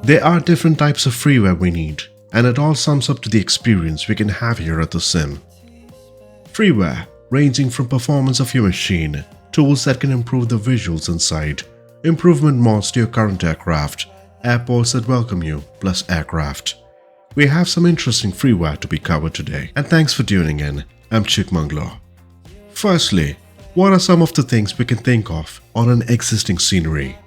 There are different types of freeware we need, and it all sums up to the experience we can have here at the sim. Freeware, ranging from performance of your machine, tools that can improve the visuals inside, improvement mods to your current aircraft, airports that welcome you, plus aircraft. We have some interesting freeware to be covered today, and thanks for tuning in. I'm Chikmanglo. Firstly, what are some of the things we can think of on an existing scenery?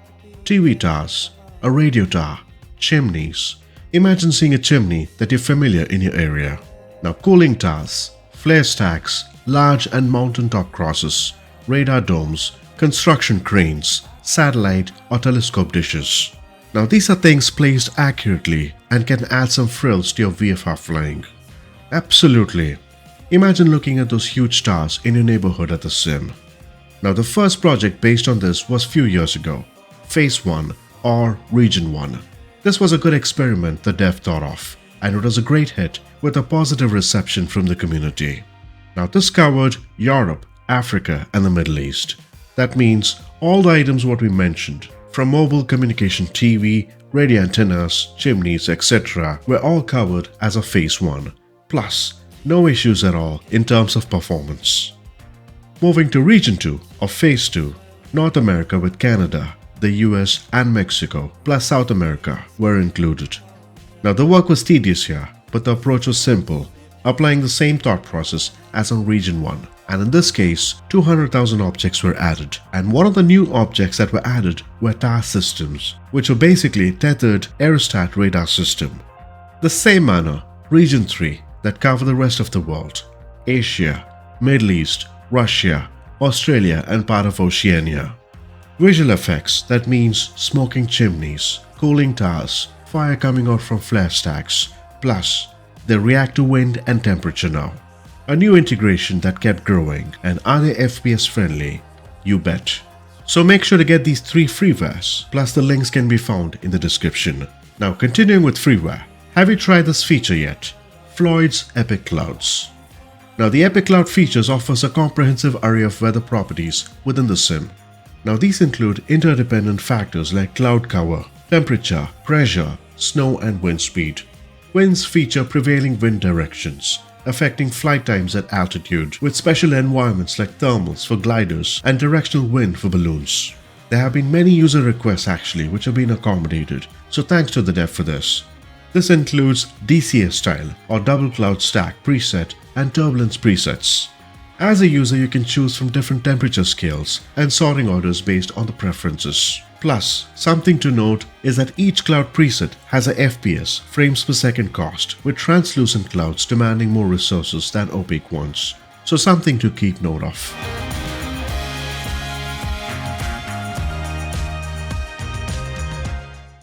TV towers, a radio tower, chimneys. Imagine seeing a chimney that you're familiar in your area. Now cooling towers, flare stacks, large and mountaintop crosses, radar domes, construction cranes, satellite or telescope dishes. Now these are things placed accurately and can add some frills to your VFR flying. Absolutely. Imagine looking at those huge stars in your neighborhood at the sim. Now the first project based on this was few years ago, Phase 1 or Region 1. This was a good experiment the dev thought of, and it was a great hit with a positive reception from the community. Now this covered Europe, Africa and the Middle East. That means all the items what we mentioned, from mobile communication TV, radio antennas, chimneys, etc. were all covered as a Phase 1. Plus, no issues at all in terms of performance. Moving to Region 2 or Phase 2, North America with Canada, the US and Mexico plus South America were included. Now the work was tedious here, but the approach was simple, applying the same thought process as on Region 1. And in this case, 200,000 objects were added, and one of the new objects that were added were tower systems, which were basically tethered aerostat radar system. The same manner, Region 3 that cover the rest of the world, Asia, Middle East, Russia, Australia and part of Oceania. Visual effects, that means smoking chimneys, cooling towers, fire coming out from flare stacks, plus they react to wind and temperature now. A new integration that kept growing, and are they FPS friendly? You bet. So make sure to get these 3 freewares, plus the links can be found in the description. Now continuing with freeware, have you tried this feature yet? Floyds Epic Clouds. Now the Epic Cloud features offers a comprehensive array of weather properties within the sim. Now these include interdependent factors like cloud cover, temperature, pressure, snow and wind speed. Winds feature prevailing wind directions, affecting flight times at altitude, with special environments like thermals for gliders and directional wind for balloons. There have been many user requests actually which have been accommodated, so thanks to the dev for this. This includes DCS style or double cloud stack preset and turbulence presets. As a user, you can choose from different temperature scales and sorting orders based on the preferences. Plus, something to note is that each cloud preset has a FPS frames per second cost, with translucent clouds demanding more resources than opaque ones. So something to keep note of.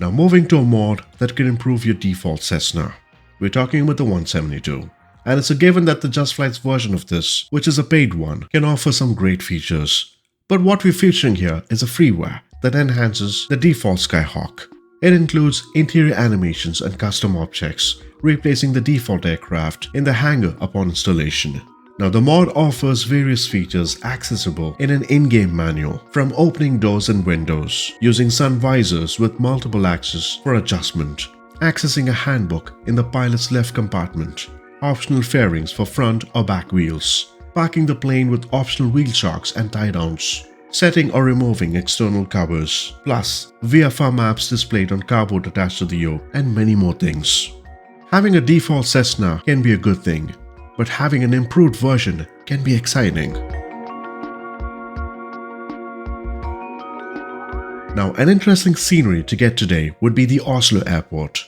Now moving to a mod that can improve your default Cessna. We're talking about the 172. And it's a given that the Just Flight's version of this, which is a paid one, can offer some great features. But what we're featuring here is a freeware that enhances the default Skyhawk. It includes interior animations and custom objects, replacing the default aircraft in the hangar upon installation. Now the mod offers various features accessible in an in-game manual, from opening doors and windows, using sun visors with multiple access for adjustment, accessing a handbook in the pilot's left compartment, optional fairings for front or back wheels, parking the plane with optional wheel shocks and tie-downs, setting or removing external covers, plus VFR maps displayed on cardboard attached to the yoke, and many more things. Having a default Cessna can be a good thing, but having an improved version can be exciting. Now, an interesting scenery to get today would be the Oslo Airport.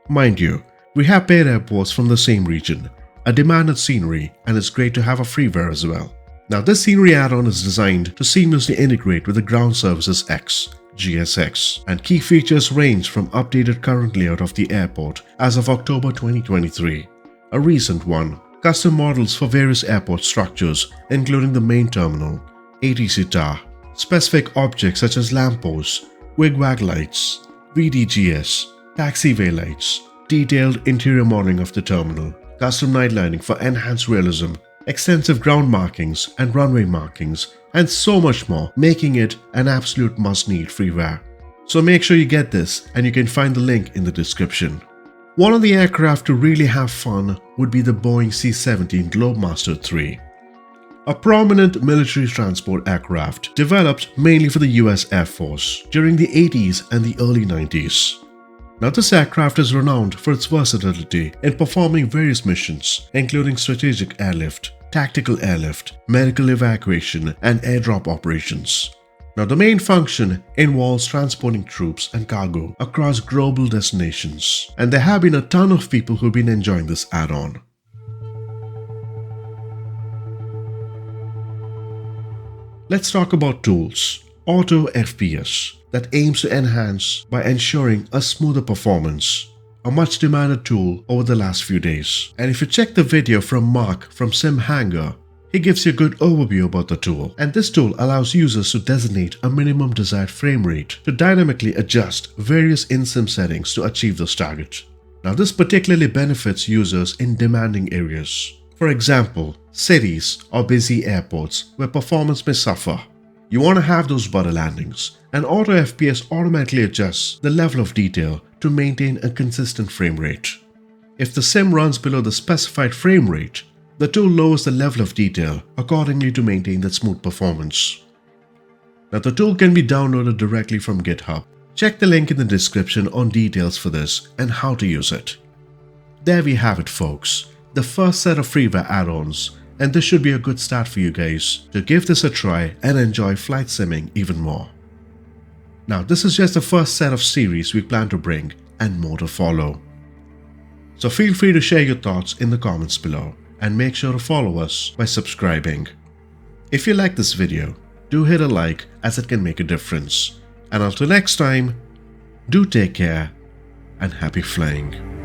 Mind you, we have paid airports from the same region, a demanded scenery, and it's great to have a freeware as well. Now this scenery add-on is designed to seamlessly integrate with the Ground Services X, GSX, and key features range from updated current layout of the airport as of October 2023, a recent one, custom models for various airport structures including the main terminal, ATC tower, specific objects such as lampposts, wigwag lights, VDGS, taxiway lights, detailed interior modeling of the terminal, custom night lighting for enhanced realism, extensive ground markings and runway markings, and so much more, making it an absolute must-need freeware. So make sure you get this, and you can find the link in the description. One of the aircraft to really have fun would be the Boeing C17 GlobeMaster 3. A prominent military transport aircraft developed mainly for the US Air Force during the 80s and the early 90s. Now this aircraft is renowned for its versatility in performing various missions, including strategic airlift, tactical airlift, medical evacuation, and airdrop operations. Now the main function involves transporting troops and cargo across global destinations, and there have been a ton of people who've been enjoying this add-on. Let's talk about tools. Auto FPS that aims to enhance by ensuring a smoother performance. A much demanded tool over the last few days. And if you check the video from Mark from SimHanger, he gives you a good overview about the tool. And this tool allows users to designate a minimum desired frame rate to dynamically adjust various in-sim settings to achieve this target. Now this particularly benefits users in demanding areas. For example, cities or busy airports where performance may suffer. You want to have those butter landings, and Auto FPS automatically adjusts the level of detail to maintain a consistent frame rate. If the sim runs below the specified frame rate, the tool lowers the level of detail accordingly to maintain that smooth performance. Now the tool can be downloaded directly from GitHub. Check the link in the description on details for this and how to use it. There we have it, folks. The first set of freeware add-ons, and this should be a good start for you guys to give this a try and enjoy flight simming even more. Now this is just the first set of series we plan to bring and more to follow. So feel free to share your thoughts in the comments below and make sure to follow us by subscribing. If you like this video, do hit a like as it can make a difference. And until next time, do take care and happy flying.